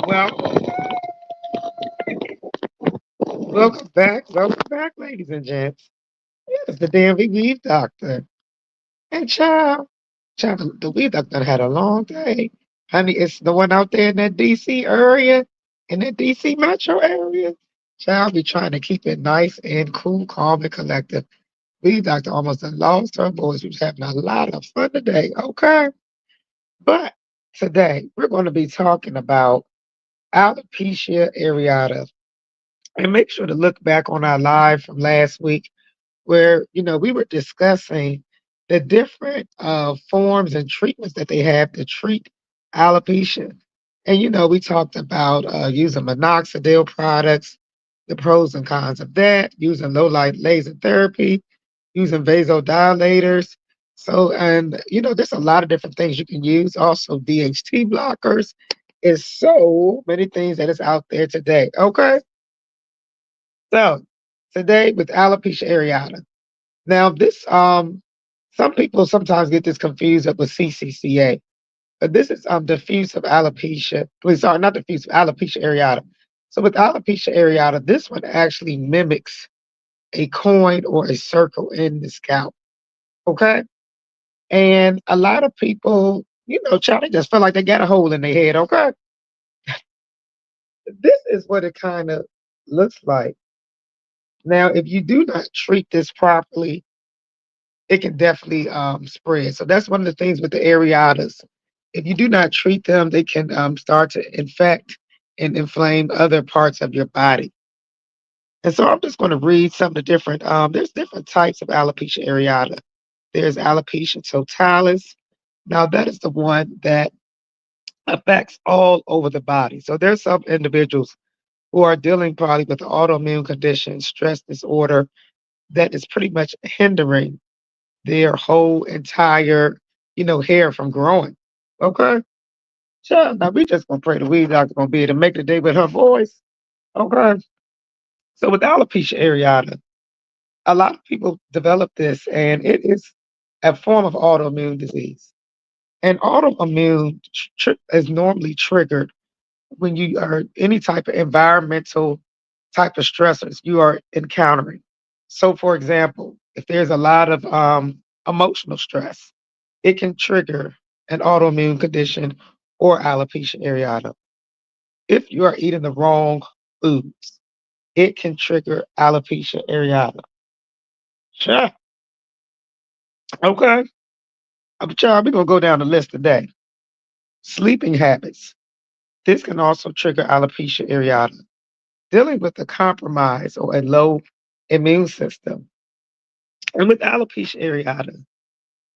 Well, welcome back, ladies and gents. It's the DMV Weave Doctor. And child, the Weave Doctor had a long day. Honey, it's the one out there in that DC area, in that DC metro area. Child, be trying to keep it nice and cool, calm, and collective. Weave Doctor almost done lost her voice. We was having a lot of fun today, okay? But today, we're going to be talking about alopecia areata. And make sure to look back on our live from last week where we were discussing the different forms and treatments that they have to treat alopecia. And we talked about using minoxidil products, the pros and cons of that, using low light laser therapy, using vasodilators. So, and there's a lot of different things you can use. Also, DHT blockers is so many things that is out there today. Okay, so today with alopecia areata. Now, this some people sometimes get this confused up with CCCA, but this is diffusive alopecia. Please, sorry, not diffusive alopecia areata. So with alopecia areata, this one actually mimics a coin or a circle in the scalp. Okay, and a lot of people, child, they just feel like they got a hole in their head. Okay, this is what it kind of looks like. Now, if you do not treat this properly, it can definitely spread. So that's one of the things with the areatas. If you do not treat them, they can start to infect and inflame other parts of your body. And so I'm just going to read some of the different, there's different types of alopecia areata. There's alopecia totalis. Now, that is the one that affects all over the body. So there's some individuals who are dealing probably with autoimmune condition, stress disorder, that is pretty much hindering their whole entire, hair from growing. Okay? Sure. Now we just gonna pray the weed doctor gonna be able to make the day with her voice. Okay. So with alopecia areata, a lot of people develop this and it is a form of autoimmune disease. And autoimmune is normally triggered when you are any type of environmental type of stressors you are encountering. So for example, if there's a lot of emotional stress, it can trigger an autoimmune condition or alopecia areata. If you are eating the wrong foods, it can trigger alopecia areata. Sure. Okay. Child, we're going to go down the list today. Sleeping habits. This can also trigger alopecia areata. Dealing with a compromise or a low immune system. And with alopecia areata,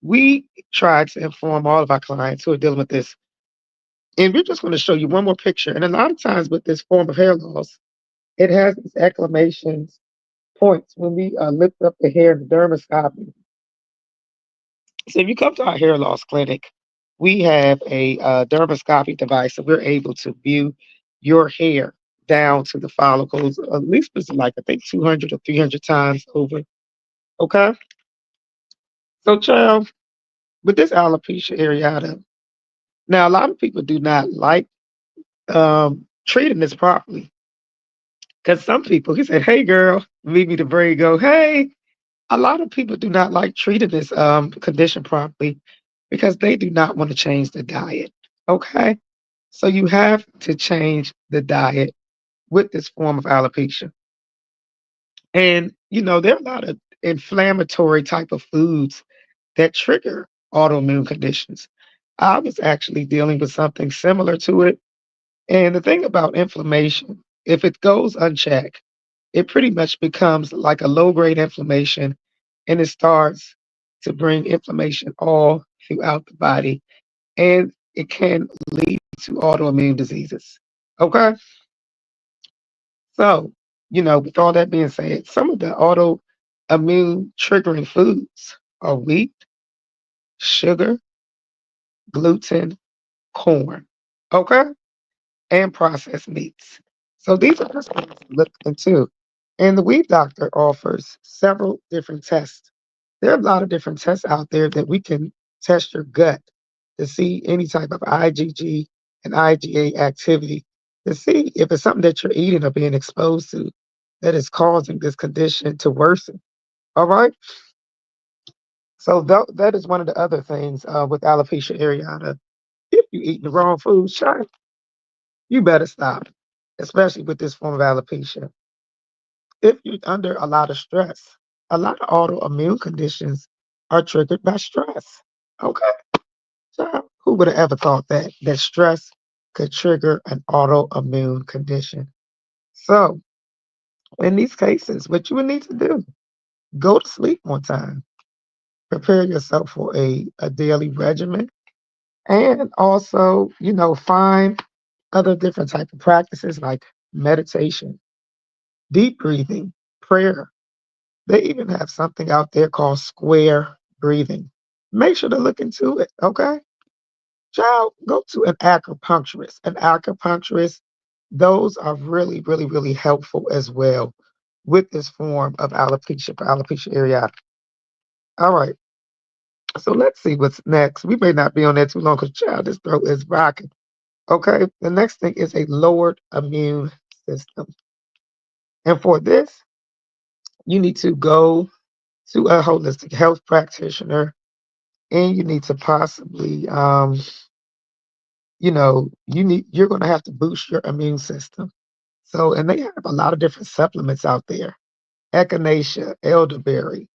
we try to inform all of our clients who are dealing with this. And we're just going to show you one more picture. And a lot of times with this form of hair loss, it has these exclamations points when we lift up the hair in the dermoscopy. So if you come to our hair loss clinic, we have a dermoscopy device, so we're able to view your hair down to the follicles, at least it's like I think 200 or 300 times over. Okay, so child, with this alopecia areata, now a lot of people do not like treating this properly because some people, he said, "Hey girl, meet me the braid go, hey." A lot of people do not like treating this condition properly because they do not want to change the diet. Okay. So you have to change the diet with this form of alopecia. And, there are a lot of inflammatory type of foods that trigger autoimmune conditions. I was actually dealing with something similar to it. And the thing about inflammation, if it goes unchecked, it pretty much becomes like a low grade inflammation and it starts to bring inflammation all throughout the body and it can lead to autoimmune diseases. Okay. So, with all that being said, some of the autoimmune triggering foods are wheat, sugar, gluten, corn. Okay. And processed meats. So these are just things to look into. And the Weed Doctor offers several different tests. There are a lot of different tests out there that we can test your gut to see any type of IgG and IgA activity to see if it's something that you're eating or being exposed to that is causing this condition to worsen. All right. So that is one of the other things with alopecia areata. If you eat the wrong foods, sure, you better stop, especially with this form of alopecia. If you're under a lot of stress, a lot of autoimmune conditions are triggered by stress. Okay. So who would have ever thought that stress could trigger an autoimmune condition? So in these cases, what you would need to do, go to sleep on time, prepare yourself for a daily regimen, and also, find other different type of practices like meditation, deep breathing, prayer. They even have something out there called square breathing. Make sure to look into it, okay? Child, go to an acupuncturist. An acupuncturist, those are really, really, really helpful as well with this form of alopecia for alopecia areata. All right, so let's see what's next. We may not be on that too long because, child, this throat is rocking. Okay, the next thing is a lowered immune system. And for this, you need to go to a holistic health practitioner and you need to possibly, you're going to have to boost your immune system. So, and they have a lot of different supplements out there. Echinacea, elderberry,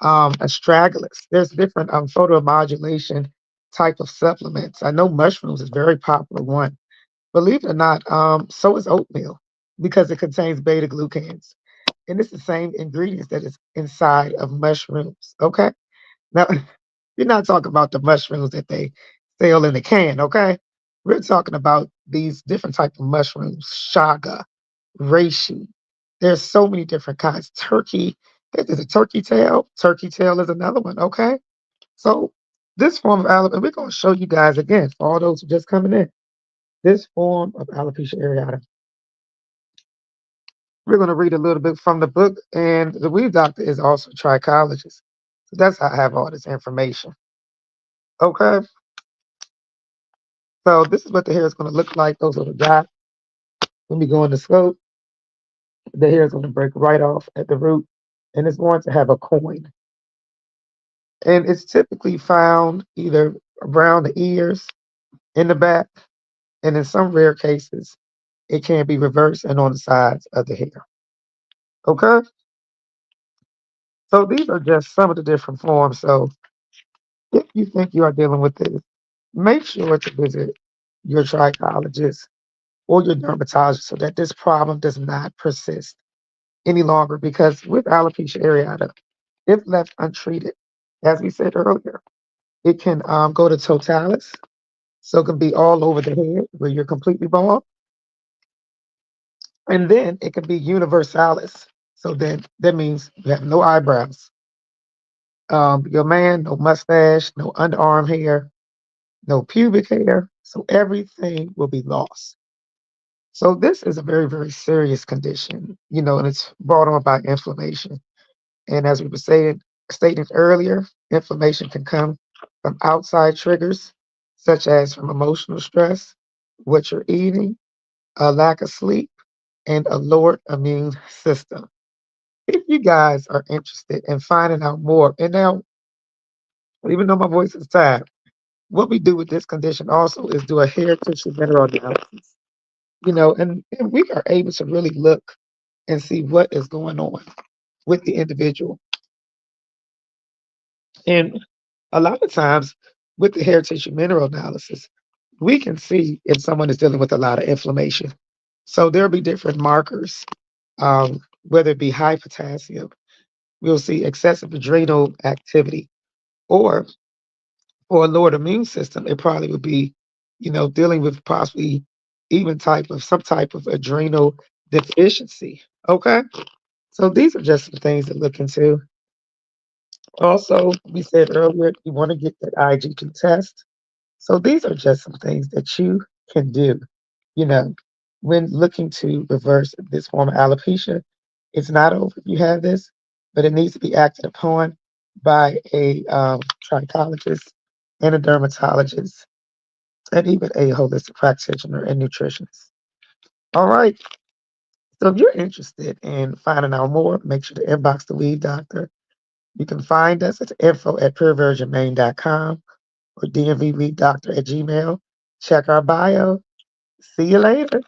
astragalus. There's different photomodulation type of supplements. I know mushrooms is a very popular one. Believe it or not, so is oatmeal because it contains beta glucans. And it's the same ingredients that is inside of mushrooms. Okay. Now, you're not talking about the mushrooms that they sell in the can. Okay. We're talking about these different type of mushrooms, shaga, reishi. There's so many different kinds. Turkey, there's a turkey tail. Turkey tail is another one. Okay. So this form of alopecia, we're going to show you guys again, for all those who just coming in, this form of alopecia areata. We're going to read a little bit from the book, and the weave doctor is also a trichologist. So that's how I have all this information. Okay. So this is what the hair is going to look like. Those little dots. When we go in the slope, the hair is going to break right off at the root, and it's going to have a coin. And it's typically found either around the ears, in the back, and in some rare cases, it can be reversed and on the sides of the hair. Okay. So these are just some of the different forms. So if you think you are dealing with this, make sure to visit your trichologist or your dermatologist so that this problem does not persist any longer. Because with alopecia areata, if left untreated, as we said earlier, it can go to totalis, so it can be all over the head where you're completely bald, and then it can be universalis. So then that means you have no eyebrows, your man, no mustache, no underarm hair, no pubic hair. So everything will be lost. So this is a very, very serious condition, and it's brought on by inflammation. And as we were stating earlier, inflammation can come from outside triggers, such as from emotional stress, what you're eating, a lack of sleep, and a lowered immune system. If you guys are interested in finding out more, and now, even though my voice is tired, what we do with this condition also is do a hair tissue mineral analysis, and we are able to really look and see what is going on with the individual. And a lot of times with the hair tissue mineral analysis, we can see if someone is dealing with a lot of inflammation. So there'll be different markers, whether it be high potassium, we'll see excessive adrenal activity, or for a lowered immune system, it probably would be, dealing with possibly even some type of adrenal deficiency. Okay. So these are just some things to look into. Also, we said earlier, you want to get that IgG test. So these are just some things that you can do, you know, when looking to reverse this form of alopecia. It's not over if you have this, but it needs to be acted upon by a trichologist and a dermatologist and even a holistic practitioner and nutritionist. All right. So if you're interested in finding out more, make sure to inbox the Weed Doctor. You can find us at info@pureversionmaine.com or dmvweeddoctor@gmail. Check our bio. See you later.